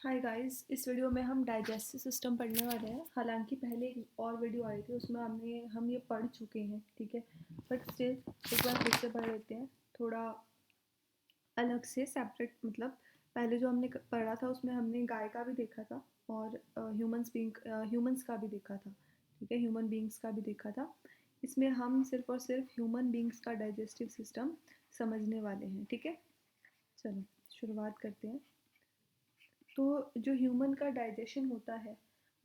Hi guys, इस video में हम डाइजेस्टिव सिस्टम पढ़ने वाले हैं। हालांकि पहले एक और वीडियो आई थी, उसमें हम ये पढ़ चुके हैं, ठीक है। बट स्टिल एक बार फिर से पढ़ लेते हैं, थोड़ा अलग से सेपरेट। मतलब पहले जो हमने पढ़ा था उसमें हमने गाय का भी देखा था और ह्यूमंस का भी देखा था, ठीक है। ह्यूमन बींग्स का भी देखा था। इसमें हम सिर्फ और सिर्फ ह्यूमन बींग्स का डाइजेस्टिव सिस्टम समझने वाले हैं, ठीक है। चलो शुरुआत करते हैं। तो जो ह्यूमन का डाइजेशन होता है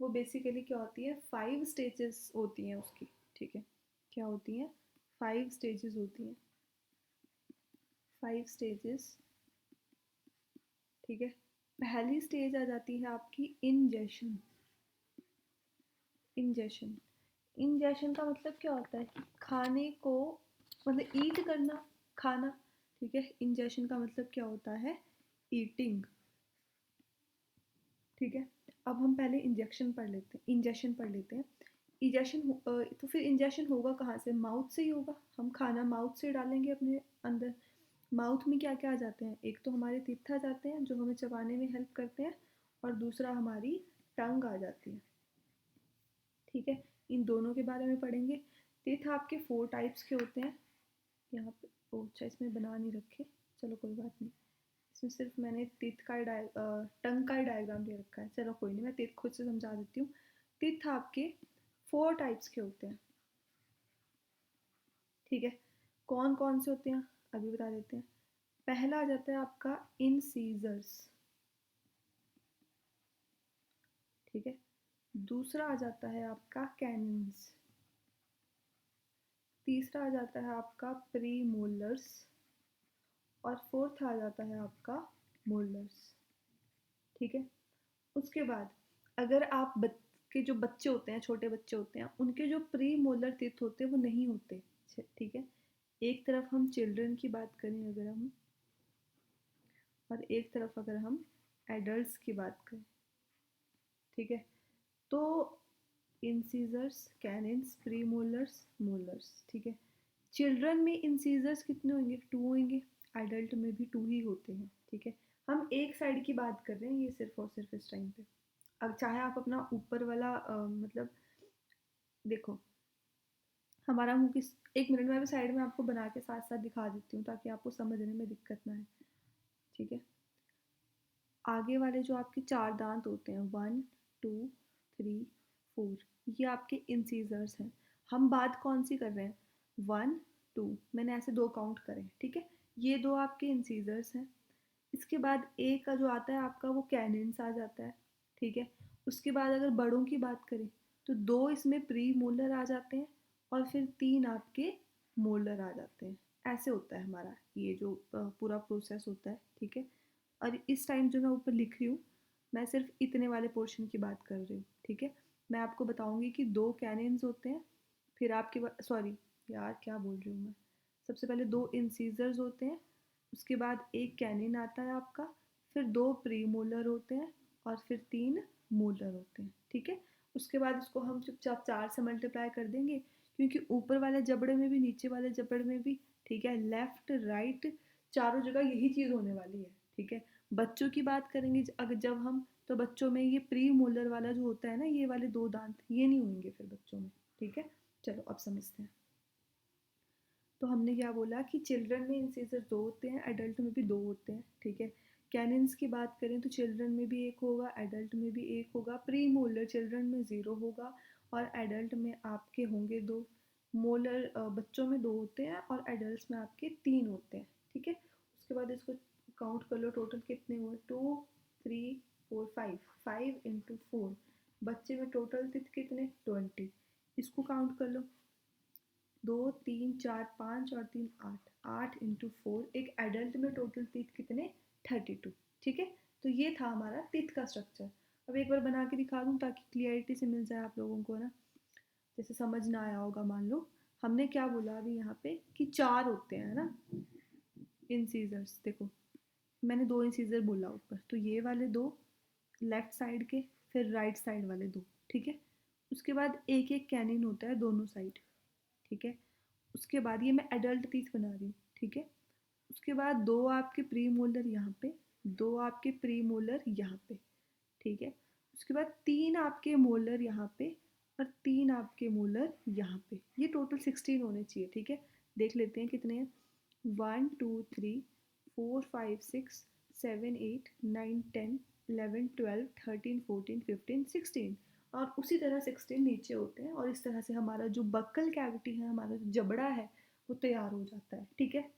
वो बेसिकली क्या होती है, 5 स्टेजेस होती हैं उसकी, ठीक है। क्या होती हैं? 5 स्टेजेस होती हैं, 5 स्टेजेस, ठीक है। पहली स्टेज आ जाती है आपकी इंजेशन। इंजेशन इंजेशन का मतलब क्या होता है कि खाने को, मतलब ईट करना, खाना, ठीक है। इंजेशन का मतलब क्या होता है? ईटिंग, ठीक है। अब हम पहले इंजेक्शन पढ़ लेते हैं। तो फिर इंजेक्शन होगा कहाँ से? माउथ से ही होगा। हम खाना माउथ से डालेंगे अपने अंदर। माउथ में क्या क्या आ जाते हैं? एक तो हमारे टीथ आ जाते हैं जो हमें चबाने में हेल्प करते हैं, और दूसरा हमारी टंग आ जाती है, ठीक है। इन दोनों के बारे में पढ़ेंगे। टीथ आपके 4 टाइप्स के होते हैं। यहाँ पे अच्छा, इसमें बना नहीं रखे, चलो कोई बात नहीं। इसमें सिर्फ मैंने टंग का ही डायग्राम दे रखा है। चलो कोई नहीं, मैं टीथ खुद से समझा देती हूँ। टीथ आपके 4 टाइप्स के होते हैं, ठीक है। कौन कौन से होते हैं अभी बता देते हैं। पहला आ जाता है आपका इंसीजर्स, ठीक है। दूसरा आ जाता है आपका कैनिन्स। तीसरा आ जाता है आपका प्री मोलर्स। और फोर्थ आ जाता है आपका मोलर्स, ठीक है। उसके बाद अगर आप के जो बच्चे होते हैं, छोटे बच्चे होते हैं, उनके जो प्री मोलर टीथ होते हैं वो नहीं होते, ठीक है। एक तरफ हम चिल्ड्रन की बात करें अगर हम, और एक तरफ अगर हम एडल्ट्स की बात करें, ठीक है। तो इंसीजर्स, कैनिन्स, प्री मोलर्स, मोलर्स, ठीक है। चिल्ड्रन में इंसीजर्स कितने होंगे? 2 होंगे। एडल्ट में भी 2 ही होते हैं, ठीक है। हम एक साइड की बात कर रहे हैं ये सिर्फ और सिर्फ इस टाइम पे। अब चाहे आप अपना ऊपर वाला मतलब देखो, हमारा मुंह किस, एक मिनट में अभी साइड में आपको बना के साथ साथ दिखा देती हूँ ताकि आपको समझने में दिक्कत ना आए, ठीक है। आगे वाले जो आपके 4 दांत होते हैं, 1 2 3 4, ये आपके इंसीजर्स हैं। हम बात कौन सी कर रहे हैं? 1 2, मैंने ऐसे 2 काउंट करे, ठीक है। ये 2 आपके इंसीजर्स हैं। इसके बाद ए का जो आता है आपका वो कैनिन्स आ जाता है, ठीक है। उसके बाद अगर बड़ों की बात करें तो 2 इसमें प्री मोलर आ जाते हैं, और फिर 3 आपके मोलर आ जाते हैं। ऐसे होता है हमारा ये जो पूरा प्रोसेस होता है, ठीक है। और इस टाइम जो मैं ऊपर लिख रही हूँ, मैं सिर्फ इतने वाले पोर्शन की बात कर रही हूँ, ठीक है। मैं आपको बताऊंगी कि 2 कैनिन्स होते हैं, फिर आपके सॉरी यार, क्या बोल रही हूँ मैं। सबसे पहले 2 इंसीजर्स होते हैं, उसके बाद एक कैनिन आता है आपका, फिर 2 प्री मोलर होते हैं, और फिर 3 मोलर होते हैं, ठीक है। उसके बाद इसको हम चुपचाप 4 से मल्टीप्लाई कर देंगे, क्योंकि ऊपर वाले जबड़े में भी नीचे वाले जबड़े में भी, ठीक है, लेफ्ट राइट चारों जगह यही चीज़ होने वाली है, ठीक है। बच्चों की बात करेंगे अगर जब हम, तो बच्चों में ये प्री मोलर वाला जो होता है ना, ये वाले 2 दांत ये नहीं होंगे फिर बच्चों में, ठीक है। चलो अब समझते हैं। तो हमने क्या बोला कि चिल्ड्रन में इंसीजर 2 होते हैं, एडल्ट में भी 2 होते हैं, ठीक है। कैनिन्स की बात करें तो चिल्ड्रन में भी 1 होगा, एडल्ट में भी 1 होगा। प्री मोलर चिल्ड्रन में 0 होगा, और एडल्ट में आपके होंगे 2। मोलर बच्चों में 2 होते हैं, और एडल्ट में आपके 3 होते हैं, ठीक है। उसके बाद इसको काउंट कर लो, टोटल कितने हुए? 2 3 4 5, 5 इंटू 4। बच्चे में टोटल कितने? 20। इसको काउंट कर लो, 2 3 4 5 और 3 8, 8 इंटू 4। एक एडल्ट में टोटल टीथ कितने? 32, ठीक है। तो ये था हमारा टीथ का स्ट्रक्चर। अब एक बार बना के दिखा दूँ ताकि क्लियरिटी से मिल जाए आप लोगों को ना, जैसे समझ ना आया होगा। मान लो हमने क्या बोला अभी यहाँ पे कि 4 होते हैं ना इंसीजर्स। देखो मैंने 2 इंसीजर बोला ऊपर, तो ये वाले 2 लेफ्ट साइड के, फिर राइट साइड वाले 2, ठीक है। उसके बाद एक एक कैनिन होता है दोनों साइड, ठीक है। उसके बाद ये मैं एडल्ट टीथ बना रही हूँ, ठीक है। उसके बाद 2 आपके प्री मोलर यहाँ पे, 2 आपके प्री मोलर यहाँ पे, ठीक है। उसके बाद 3 आपके मोलर यहाँ पे और 3 आपके मोलर यहाँ पे, ये टोटल 16 होने चाहिए। ठीक है, देख लेते हैं कितने हैं। 1 2 3 4 5 6 7 8 9 10 11 12 13 14 15 16, और उसी तरह 16 नीचे होते हैं, और इस तरह से हमारा जो बक्कल कैविटी है, हमारा जो जबड़ा है, वो तैयार हो जाता है। ठीक है,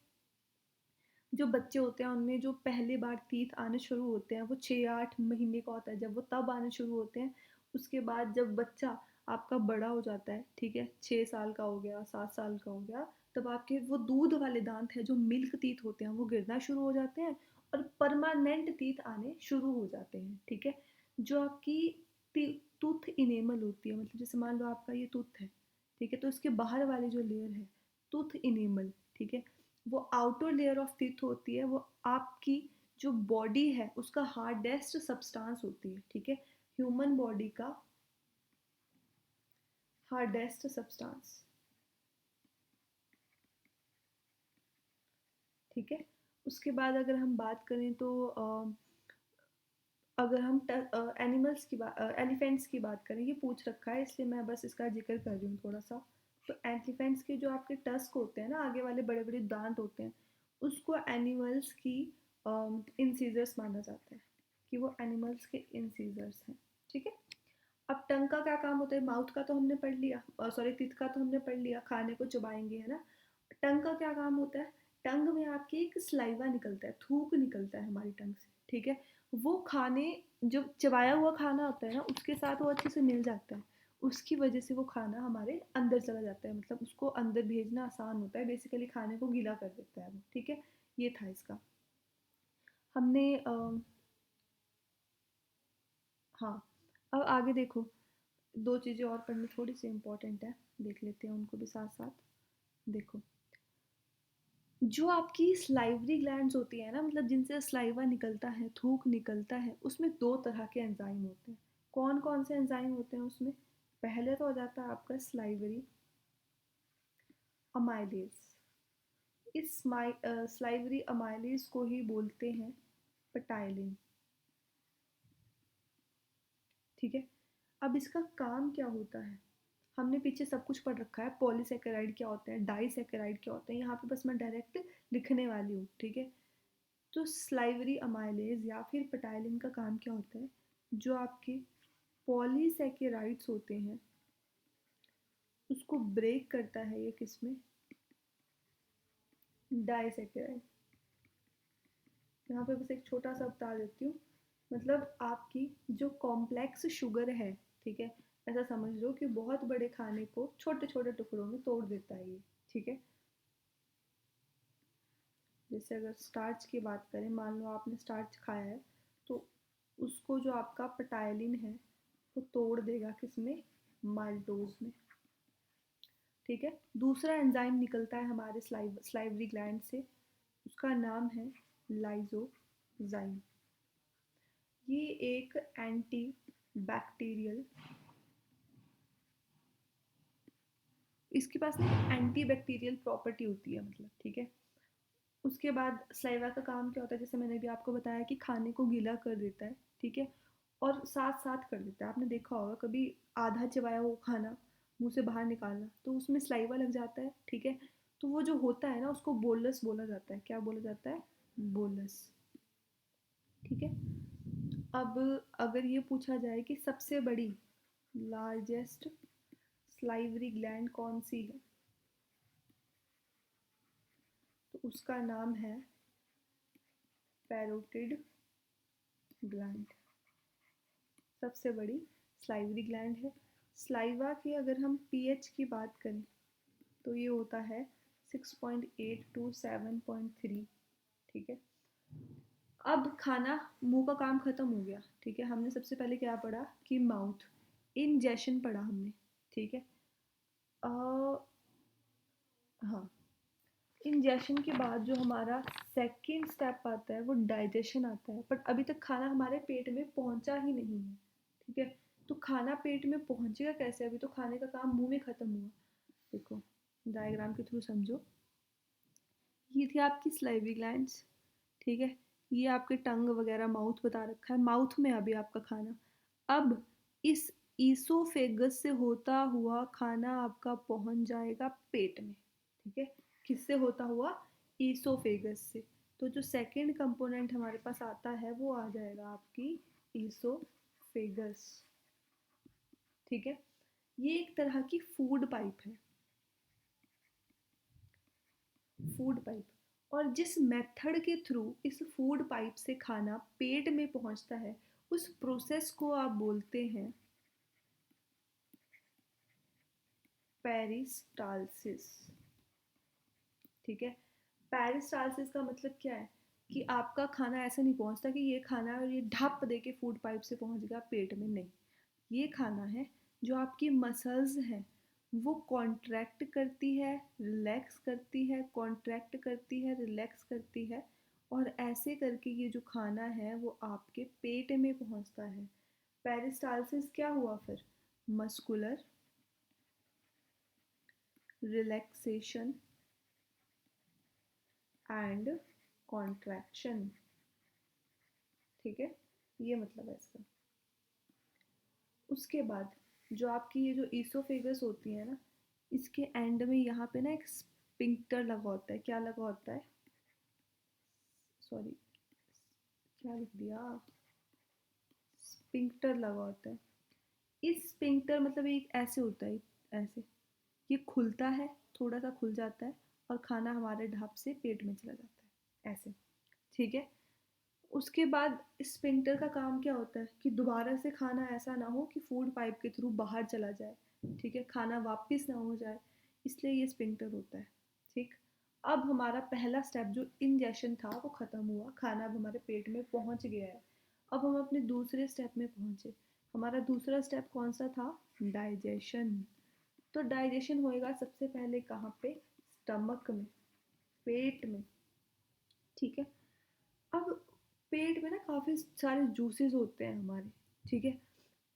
जो बच्चे होते हैं उनमें जो पहली बार तीत आने शुरू होते हैं वो 6-8 महीने का होता है, जब वो तब आने शुरू होते हैं। उसके बाद जब बच्चा आपका बड़ा हो जाता है, ठीक है, 6 साल का हो गया, 7 साल का हो गया, तब आपके वो दूध वाले दांत है जो मिल्क तीत होते हैं वो गिरना शुरू हो जाते हैं, और परमानेंट तीत आने शुरू हो जाते हैं। ठीक है, जो आपकी टूथ इनेमल होती है, मतलब जैसे मान लो आपका ये टूथ है, ठीक है, तो इसके बाहर वाली जो लेयर है टूथ इनेमल, ठीक है, वो आउटर लेयर ऑफ टीथ होती है, वो आपकी जो बॉडी है उसका हार्डेस्ट सब्सटेंस होती है। ठीक है, ह्यूमन बॉडी का हार्डेस्ट सब्सटेंस। ठीक है, उसके बाद अगर हम बात करें तो अगर हम एनिमल्स की बात, एलिफेंट्स की बात करें, ये पूछ रखा है इसलिए मैं बस इसका जिक्र कर रही हूँ थोड़ा सा। तो एलिफेंट्स के जो आपके टस्क होते हैं ना, आगे वाले बड़े बड़े दांत होते हैं, उसको एनिमल्स की इंसीजर्स माना जाता है, कि वो एनिमल्स के इंसीजर्स हैं। ठीक है, अब टंग का क्या काम होता है? माउथ का तो हमने पढ़ लिया, सॉरी टीथ का तो हमने पढ़ लिया, खाने को चबाएंगे, है ना। टंग का क्या काम होता है? टंग में आपकी एक स्लाइवा निकलता है, थूक निकलता है हमारी टंग से। ठीक है, वो खाने, जो चबाया हुआ खाना होता है ना, उसके साथ वो अच्छे से मिल जाता है, उसकी वजह से वो खाना हमारे अंदर चला जाता है, मतलब उसको अंदर भेजना आसान होता है, बेसिकली खाने को गीला कर देता है वो। ठीक है, ये था इसका। हमने हाँ, अब आगे देखो, दो चीज़ें और पढ़नी थोड़ी सी इम्पोर्टेंट है, देख लेते हैं उनको भी साथ साथ। देखो, जो आपकी स्लाइवरी ग्लैंड्स होती है ना, मतलब जिनसे स्लाइवा निकलता है, थूक निकलता है, उसमें दो तरह के एंजाइम होते हैं। कौन कौन से एंजाइम होते हैं उसमें? पहले तो हो जाता है आपका स्लाइवरी अमाइलेज। इस स्लाइवरी अमाइलेज को ही बोलते हैं पटाइलिन। ठीक है, अब इसका काम क्या होता है? हमने पीछे सब कुछ पढ़ रखा है, पॉलीसेकेराइड क्या होते हैं, डाइसेकेराइड क्या होते हैं, यहाँ पे बस मैं डायरेक्ट लिखने वाली हूँ। ठीक है, तो स्लाइवरी अमाइलेज या फिर पटाइलिन का काम क्या होता है? जो आपके पॉलीसेकेराइड्स होते हैं उसको ब्रेक करता है ये किसमें? डाइसेकेराइड। यहाँ पे बस एक छोटा सा बता देती हूँ, मतलब आपकी जो कॉम्प्लेक्स शुगर है, ठीक है, ऐसा समझ लो कि बहुत बड़े खाने को छोटे छोटे टुकड़ों में तोड़ देता है ये। ठीक है, जैसे अगर स्टार्च की बात करें, मान लो आपने स्टार्च खाया है, तो उसको जो आपका पटाइलिन है वो तोड़ देगा किसमें? माल्टोज में। ठीक है, दूसरा एंजाइम निकलता है हमारे स्लाइवरी ग्लैंड से, उसका नाम है लाइजोजाइम। ये एक एंटी बैक्टीरियल, इसके पास ना एंटी बैक्टीरियल प्रॉपर्टी होती है, मतलब। ठीक है, उसके बाद स्लाइवा का काम क्या होता है? जैसे मैंने भी आपको बताया कि खाने को गीला कर देता है। ठीक है, और साथ साथ कर देता है, आपने देखा होगा कभी आधा चबाया हुआ खाना मुंह से बाहर निकालना, तो उसमें स्लाइवा लग जाता है। ठीक है, तो वो जो होता है ना, उसको बोलस बोला जाता है। क्या बोला जाता है? बोलस। ठीक है, अब अगर ये पूछा जाए कि सबसे बड़ी, लार्जेस्ट स्लाइवरी ग्लैंड कौन सी है, तो उसका नाम है पैरोटिड ग्लैंड। सबसे बड़ी स्लाइवरी ग्लैंड है। स्लाइवा की अगर हम पीएच की बात करें तो ये होता है 6.8 टू 7.3। ठीक है, अब खाना, मुंह का काम खत्म हो गया। ठीक है, हमने सबसे पहले क्या पढ़ा? कि माउथ इंजेशन पढ़ा हमने। ठीक है, हाँ, इंजेशन के बाद जो हमारा सेकेंड स्टेप आता है वो डाइजेशन आता है, बट अभी तक खाना हमारे पेट में पहुंचा ही नहीं है। ठीक है, तो खाना पेट में पहुंचेगा कैसे? अभी तो खाने का काम मुंह में खत्म हुआ। देखो, डायग्राम के थ्रू समझो, ये थी आपकी स्लाइवरी ग्लैंड्स। ठीक है, ये आपके टंग वगैरह माउथ बता रखा है, माउथ में अभी आपका खाना। अब इस ईसोफेगस से होता हुआ खाना आपका पहुंच जाएगा पेट में, ठीक है। किससे होता हुआ? ईसोफेगस से। तो जो सेकंड कंपोनेंट हमारे पास आता है वो आ जाएगा आपकी ईसोफेगस, ठीक है। ये एक तरह की फूड पाइप है, फूड पाइप। और जिस मेथड के थ्रू इस फूड पाइप से खाना पेट में पहुंचता है उस प्रोसेस को आप बोलते हैं पेरिस्टालसिस, ठीक है। पेरिस्टालसिस का मतलब क्या है कि आपका खाना ऐसा नहीं पहुंचता कि ये खाना और ये ढप दे के फूड पाइप से पहुंच गया पेट में, नहीं। ये खाना है जो आपकी मसल्स हैं वो कॉन्ट्रैक्ट करती है, रिलैक्स करती है, कॉन्ट्रैक्ट करती है, रिलैक्स करती है, और ऐसे करके ये जो खाना है वो आपके पेट में पहुंचता है। पेरिस्टालसिस क्या हुआ फिर? मस्कुलर रिलैक्सेशन एंड कॉन्ट्रैक्शन, ठीक है। ये मतलब है इसका। उसके बाद जो आपकी ये जो ईसोफेगस होती है ना, इसके एंड में यहाँ पे ना एक स्पिंक्टर लगा होता है। क्या लगा होता है? सॉरी, क्या लिख दिया? स्पिंक्टर लगा होता है। इस स्पिंक्टर मतलब एक ऐसे होता है, ऐसे ये खुलता है, थोड़ा सा खुल जाता है और खाना हमारे ढाप से पेट में चला जाता है, ऐसे, ठीक है। उसके बाद स्पिंक्टर का काम क्या होता है कि दोबारा से खाना ऐसा ना हो कि फूड पाइप के थ्रू बाहर चला जाए, ठीक है, खाना वापस ना हो जाए, इसलिए ये स्पिंक्टर होता है, ठीक। अब हमारा पहला स्टेप जो इंजेशन था वो ख़त्म हुआ, खाना अब हमारे पेट में पहुंच गया है। अब हम अपने दूसरे स्टेप में पहुंचे। हमारा दूसरा स्टेप कौन सा था? डाइजेशन। तो डाइजेशन होएगा सबसे पहले कहाँ पे? स्टमक में, पेट में, ठीक है। अब पेट में ना काफ़ी सारे जूसेस होते हैं हमारे, ठीक है।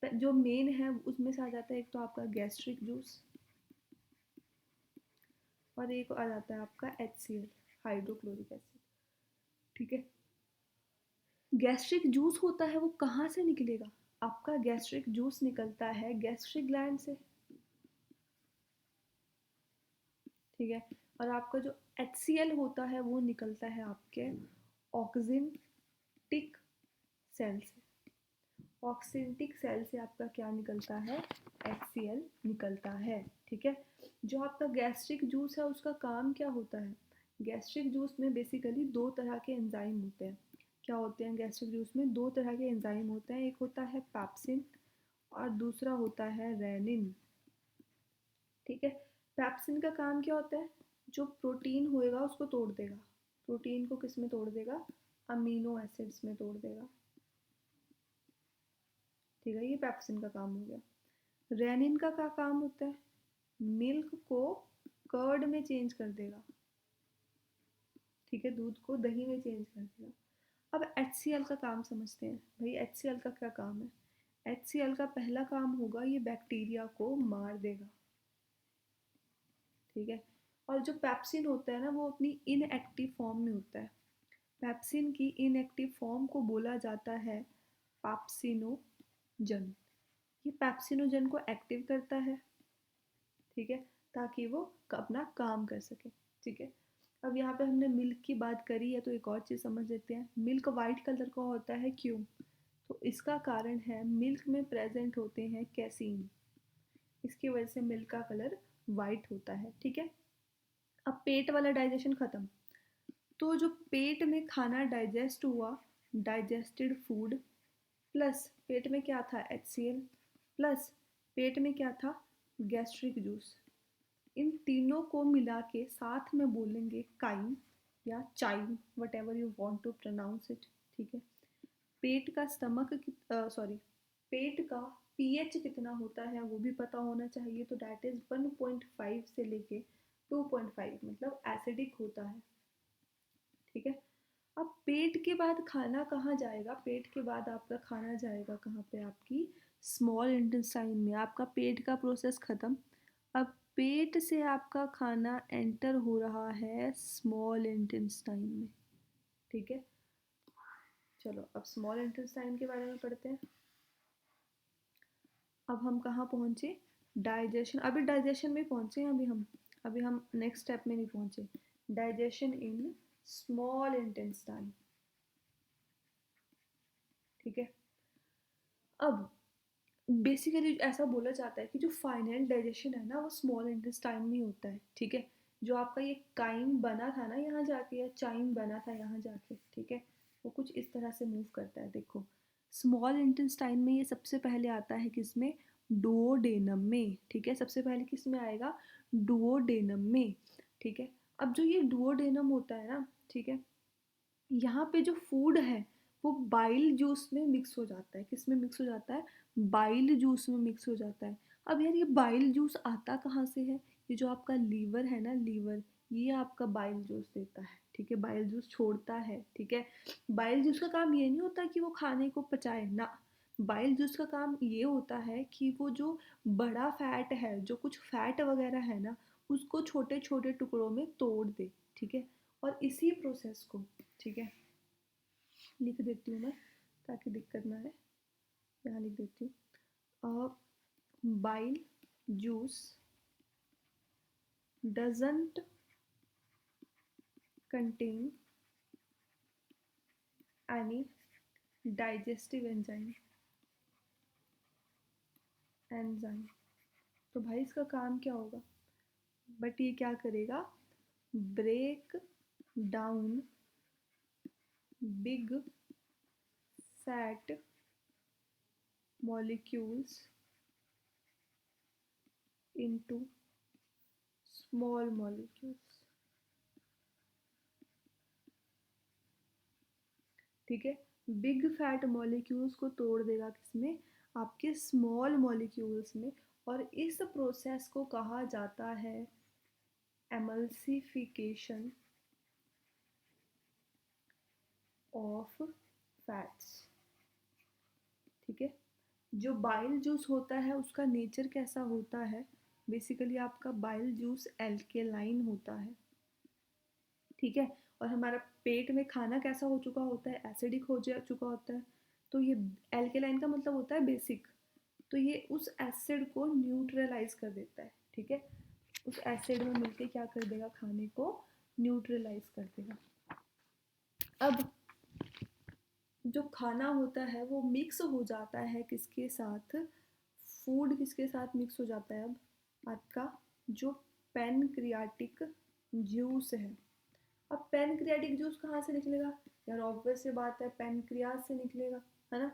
जो मेन है उसमें से आ जाता है एक तो आपका गैस्ट्रिक जूस, और एक आ जाता है आपका HCl, हाइड्रोक्लोरिक एसिड, ठीक है। गैस्ट्रिक जूस होता है वो कहाँ से निकलेगा? आपका गैस्ट्रिक जूस निकलता है गैस्ट्रिक ग्लैंड से, ठीक है। और आपका जो HCl होता है वो निकलता है आपके ऑक्सिनटिक सेल से। ऑक्सिनटिक सेल से आपका क्या निकलता है? HCl निकलता है, ठीक है। जो आपका गैस्ट्रिक जूस है उसका काम क्या होता है? गैस्ट्रिक जूस में बेसिकली दो तरह के एंजाइम होते हैं। क्या होते हैं गैस्ट्रिक जूस में? दो तरह के एंजाइम होते हैं, एक होता है पैप्सिन और दूसरा होता है रेनिन, ठीक है। पैप्सिन का काम क्या होता है? जो प्रोटीन होएगा उसको तोड़ देगा। प्रोटीन को किस में तोड़ देगा? अमीनो एसिड्स में तोड़ देगा, ठीक है। ये पैप्सिन का काम हो गया। रेनिन का क्या काम होता है? मिल्क को कर्ड में चेंज कर देगा, ठीक है, दूध को दही में चेंज कर देगा। अब HCl का काम समझते हैं। भाई HCl का क्या काम है? HCl का पहला काम होगा ये बैक्टीरिया को मार देगा, ठीक है। और जो पैप्सिन होता है ना वो अपनी इनएक्टिव फॉर्म में होता है। पैप्सिन की इनएक्टिव फॉर्म को बोला जाता है पैप्सिनोजन। ये पैप्सिनोजन को एक्टिव करता है, ठीक है, ताकि वो अपना काम कर सके, ठीक है। अब यहाँ पे हमने मिल्क की बात करी है तो एक और चीज़ समझ लेते हैं। मिल्क वाइट कलर का होता है, क्यों? तो इसका कारण है मिल्क में प्रेजेंट होते हैं कैसीन, इसकी वजह से मिल्क का कलर वाइट होता है, ठीक है। अब पेट वाला डाइजेशन खत्म। तो जो पेट में खाना डाइजेस्ट हुआ, डाइजेस्टेड फूड, प्लस पेट में क्या था? HCl, प्लस पेट में क्या था? Gastric juice. इन तीनों को मिला के साथ में बोलेंगे काइम या chyme, whatever you want to pronounce it, ठीक है। पेट का स्टमक सॉरी पेट का pH कितना होता है वो भी पता होना चाहिए। तो डैट इज 1.5 से लेके 2.5, मतलब एसिडिक होता है, ठीक है। अब पेट के बाद खाना कहाँ जाएगा? पेट के बाद आपका खाना जाएगा कहाँ पे? आपकी स्मॉल इंटेस्टाइन में। आपका पेट का प्रोसेस खत्म। अब पेट से आपका खाना एंटर हो रहा है स्मॉल इंटेस्टाइन में, ठीक है। चलो अब स्मॉल इंटेस्टाइन के बारे में पढ़ते हैं। अब हम कहाँ पहुँचे? डाइजेशन। अभी डाइजेशन में पहुँचे हैं अभी हम नेक्स्ट स्टेप में नहीं पहुँचे। Digestion in small intestine. ठीक है। अब बेसिकली ऐसा बोला जाता है कि जो फाइनल डाइजेशन है ना वो स्मॉल इंटेस्टाइन में होता है। ठीक है। जो आपका ये काइम बना था ना यहाँ जाके, या चाइम बना था यहाँ जाके, ठीक है, वो कुछ इस तरह से मूव करता है। देखो स्मॉल इंटेस्टाइन में ये सबसे पहले आता है किसमें? डुओडेनम में। ठीक है। सबसे पहले किस में आएगा? डुओडेनम में। ठीक है। अब जो ये डुओडेनम होता है ना, ठीक है, यहाँ पे जो फूड है वो बाइल जूस में मिक्स हो जाता है। किस में मिक्स हो जाता है? बाइल जूस में मिक्स हो जाता है। अब यार ये बाइल जूस आता कहाँ से है? ये जो आपका लीवर है ना, लीवर, ये आपका बाइल जूस देता है। ठीक है। बाइल जूस छोड़ता है। ठीक है। बाइल जूस का काम ये नहीं होता कि वो खाने को पचाए ना। बाइल जूस का काम ये होता है कि वो जो बड़ा फैट है, जो कुछ फैट वगैरह है ना, उसको छोटे छोटे टुकड़ों में तोड़ दे। ठीक है। और इसी प्रोसेस को, ठीक है, लिख देती हूँ मैं ताकि दिक्कत ना आए। यहाँ लिख देती हूँ। Bile juice doesn't contain any digestive enzyme. तो भाई इसका काम क्या होगा? बट ये क्या करेगा? Break down big fat molecules into small molecules. ठीक है। बिग फैट मॉलिक्यूल्स को तोड़ देगा किसमें? आपके स्मॉल मॉलिक्यूल्स में। और इस प्रोसेस को कहा जाता है एमल्सिफिकेशन ऑफ फैट्स। ठीक है। जो बाइल जूस होता है उसका नेचर कैसा होता है? बेसिकली आपका बाइल जूस एल्केलाइन होता है। ठीक है। और हमारा पेट में खाना कैसा हो चुका होता है? एसिडिक हो जा चुका होता है। तो ये एल्केलाइन का मतलब होता है बेसिक। तो ये उस एसिड को न्यूट्रलाइज कर देता है। ठीक है। उस एसिड में मिलके क्या कर देगा? खाने को न्यूट्रलाइज कर देगा। अब जो खाना होता है वो मिक्स हो जाता है किसके साथ? फूड किसके साथ मिक्स हो जाता है? अब आपका जो पैनक्रियाटिक जूस है। अब पैनक्रियाटिक जूस कहाँ से निकलेगा? यार ऑब्वियस से बात है, पैनक्रियाज से निकलेगा, है ना।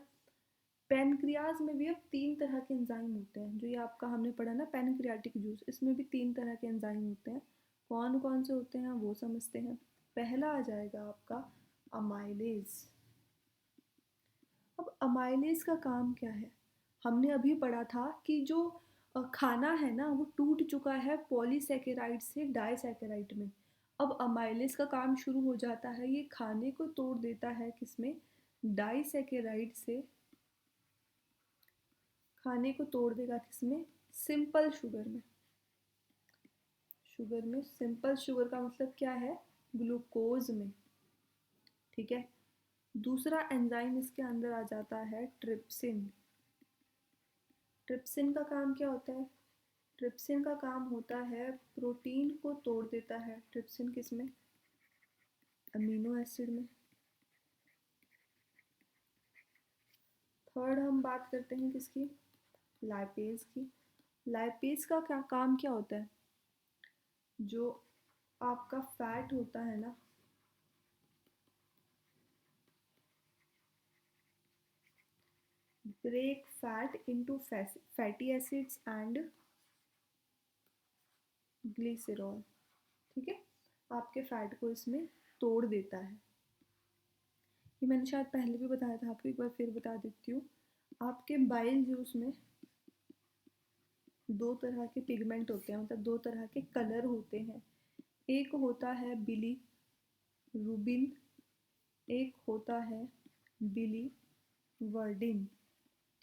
पैनक्रियाज में भी अब 3 तरह के एंजाइम होते हैं। जो ये आपका हमने पढ़ा ना पैनक्रियाटिक जूस, इसमें भी 3 तरह के एंजाइम होते हैं। कौन कौन से होते हैं वो समझते हैं। पहला आ जाएगा आपका अमाइलेज। अब अमाइलेज का काम क्या है? हमने अभी पढ़ा था कि जो खाना है ना वो टूट चुका है पॉलीसेकेराइड से डाइसेकेराइड में। अब अमाइलेज का काम शुरू हो जाता है, ये खाने को तोड़ देता है किसमें? डाइसेकेराइड से। खाने को तोड़ देगा किसमें? सिंपल शुगर में। शुगर में। सिंपल शुगर का मतलब क्या है? ग्लूकोज में। ठीक है। दूसरा एंजाइम इसके अंदर आ जाता है ट्रिप्सिन। ट्रिप्सिन का काम क्या होता है? ट्रिप्सिन का काम होता है प्रोटीन को तोड़ देता है। ट्रिप्सिन किस में? अमीनो एसिड में। थर्ड हम बात करते हैं किसकी? लाइपेज की। लाइपेज का क्या काम क्या होता है? जो आपका फैट होता है ना, break fat into fatty acids and glycerol. ठीक है। आपके फैट को इसमें तोड़ देता है। ये मैंने शायद पहले भी बताया था आपको, एक बार फिर बता देती हूँ। आपके बाइल जूस में 2 तरह के पिगमेंट होते हैं, मतलब 2 तरह के कलर होते हैं। एक होता है बिली रूबिन, एक होता है बिली वर्डिन।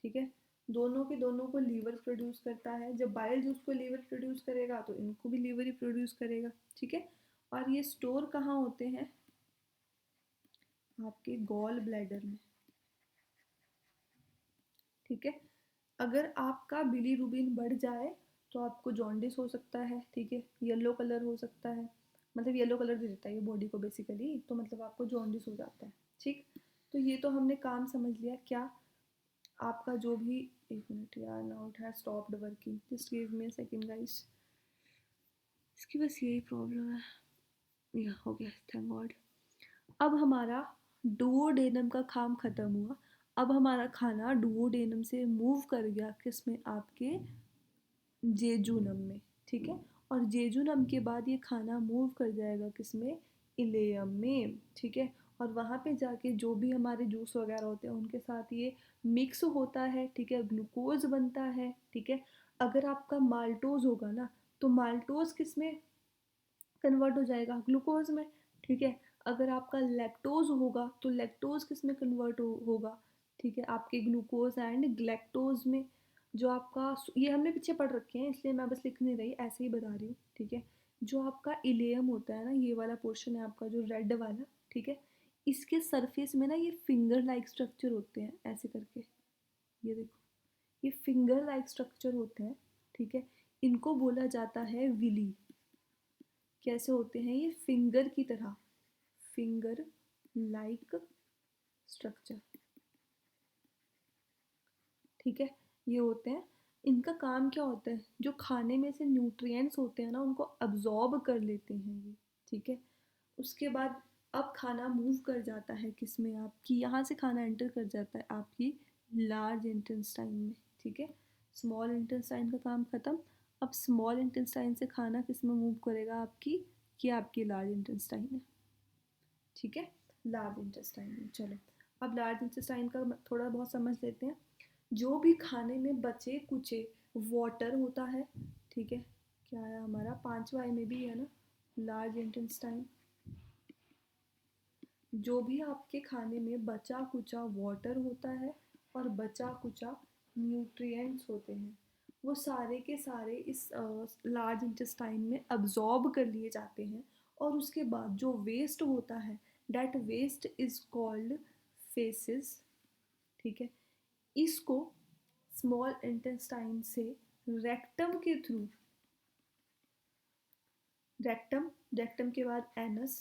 ठीक है। दोनों के दोनों को लीवर प्रोड्यूस करता है। जब बाइल जूस को लीवर प्रोड्यूस करेगा तो इनको भी लीवर ही प्रोड्यूस करेगा। ठीक है। और ये स्टोर कहाँ होते हैं? आपके गॉल ब्लैडर में, ठीक है। अगर आपका बिलीरुबिन बढ़ जाए तो आपको जॉन्डिस हो सकता है, ठीक है। येलो कलर हो सकता है, मतलब येलो कलर दे देता है ये बॉडी को बेसिकली, तो मतलब आपको जॉन्डिस हो जाता है, ठीक। तो ये तो हमने काम समझ लिया क्या आपका जो भी, एक मिनट यार, now it has stopped working, just give me a second guys, इसकी बस यही प्रॉब्लम है। या हो गया, थैंक गॉड। अब हमारा डुओडेनम का काम खत्म हुआ। अब हमारा खाना डुओडेनम से मूव कर गया किस में, आपके जेजुनम में, ठीक है। और जेजुनम के बाद ये खाना मूव कर जाएगा किस में, इलेयम में, ठीक है। और वहाँ पे जाके जो भी हमारे जूस वगैरह होते हैं उनके साथ ये मिक्स होता है, ठीक है, ग्लूकोज बनता है, ठीक है। अगर आपका माल्टोज होगा ना, तो माल्टोज किस में कन्वर्ट हो जाएगा, ग्लूकोज में, ठीक है। अगर आपका लैक्टोज होगा तो लैक्टोज किस में कन्वर्ट होगा, ठीक है, आपके ग्लूकोज एंड ग्लैक्टोज में। जो आपका, ये हमने पीछे पढ़ रखे हैं इसलिए मैं बस लिख नहीं रही, ऐसे ही बता रही हूँ, ठीक है। जो आपका इलेयम होता है ना, ये वाला पोर्शन है आपका जो रेड वाला, ठीक है, इसके सरफेस में ना ये फिंगर लाइक स्ट्रक्चर होते हैं ऐसे करके, ये देखो, ये फिंगर लाइक स्ट्रक्चर होते हैं, ठीक है। इनको बोला जाता है विली। कैसे होते हैं ये, फिंगर की तरह, फिंगर लाइक स्ट्रक्चर, ठीक है, ये होते हैं। इनका काम क्या होता है, जो खाने में से न्यूट्रिएंट्स होते हैं ना उनको अब्जॉर्ब कर लेते हैं ये, ठीक है। उसके बाद अब खाना मूव कर जाता है किस में, आपकी यहाँ से खाना एंटर कर जाता है आपकी लार्ज इंटेस्टाइन में, ठीक है। स्मॉल इंटेस्टाइन का काम खत्म। अब स्मॉल इंटेस्टाइन से खाना किस में मूव करेगा, आपकी, कि आपकी लार्ज इंटेस्टाइन है, ठीक है, लार्ज इंटेस्टाइन में। चलो, अब लार्ज इंटेस्टाइन का थोड़ा बहुत समझ लेते हैं। जो भी खाने में बचे कुचे वाटर होता है, ठीक है, क्या है हमारा 5वां में भी है ना, लार्ज इंटेस्टाइन। जो भी आपके खाने में बचा कुचा वाटर होता है और बचा कुचा न्यूट्रिएंट्स होते हैं, वो सारे के सारे इस लार्ज इंटेस्टाइन में अब्जॉर्ब कर लिए जाते हैं। और उसके बाद जो वेस्ट होता है, that waste is called faeces, ठीक है। इसको स्मॉल इंटेस्टाइन से रेक्टम के थ्रू, रेक्टम, रेक्टम के बाद एनस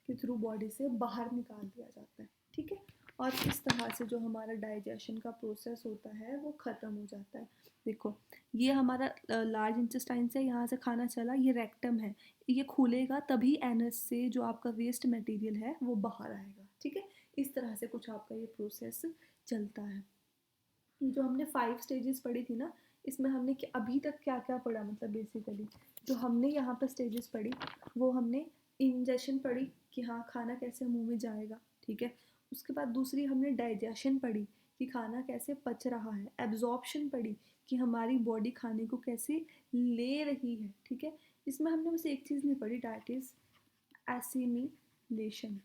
के थ्रू बॉडी से बाहर निकाल दिया जाता है, ठीक है। और इस तरह से जो हमारा डाइजेशन का प्रोसेस होता है वो ख़त्म हो जाता है। देखो, ये हमारा लार्ज इंटेस्टाइन से यहाँ से खाना चला, ये रेक्टम है, ये खुलेगा तभी एनस से जो आपका वेस्ट मटेरियल है वो बाहर आएगा, ठीक है। इस तरह से कुछ आपका ये प्रोसेस चलता है। ये जो हमने 5 स्टेजेस पढ़ी थी ना, इसमें हमने अभी तक क्या क्या पढ़ा, मतलब बेसिकली जो हमने यहाँ पर स्टेजेस पढ़ी, वो हमने इंजेशन पढ़ी कि हाँ खाना कैसे मुंह में जाएगा, ठीक है। उसके बाद दूसरी हमने डाइजेशन पढ़ी कि खाना कैसे पच रहा है। एब्जॉर्प्शन पढ़ी कि हमारी बॉडी खाने को कैसे ले रही है, ठीक है। इसमें हमने बस एक चीज़ नहीं पढ़ी, डैट इज़ एसिमिलेशन।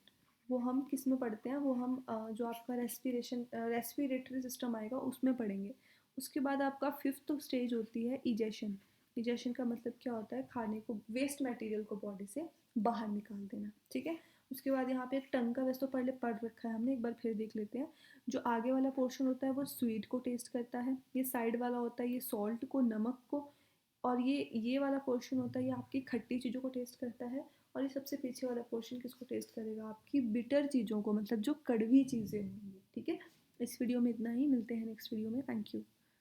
वो हम किस में पढ़ते हैं, वो हम जो आपका रेस्पिरेटरी सिस्टम आएगा उसमें पढ़ेंगे। उसके बाद आपका 5th स्टेज होती है इजेशन। इजेशन का मतलब क्या होता है, खाने को, वेस्ट मटेरियल को बॉडी से बाहर निकाल देना, ठीक है। उसके बाद यहाँ पे एक टंग का, वैसे तो पहले पढ़ रखा है हमने, एक बार फिर देख लेते हैं। जो आगे वाला पोर्शन होता है वो स्वीट को टेस्ट करता है, ये साइड वाला होता है ये सॉल्ट को, नमक को। और ये वाला पोर्शन होता है ये आपकी खट्टी चीज़ों को टेस्ट करता है। और ये सबसे पीछे वाला पोर्शन किसको टेस्ट करेगा, आपकी बिटर चीज़ों को, मतलब जो कड़वी चीज़ें होंगी, ठीक है। इस वीडियो में इतना ही, मिलते हैं नेक्स्ट वीडियो में, थैंक यू।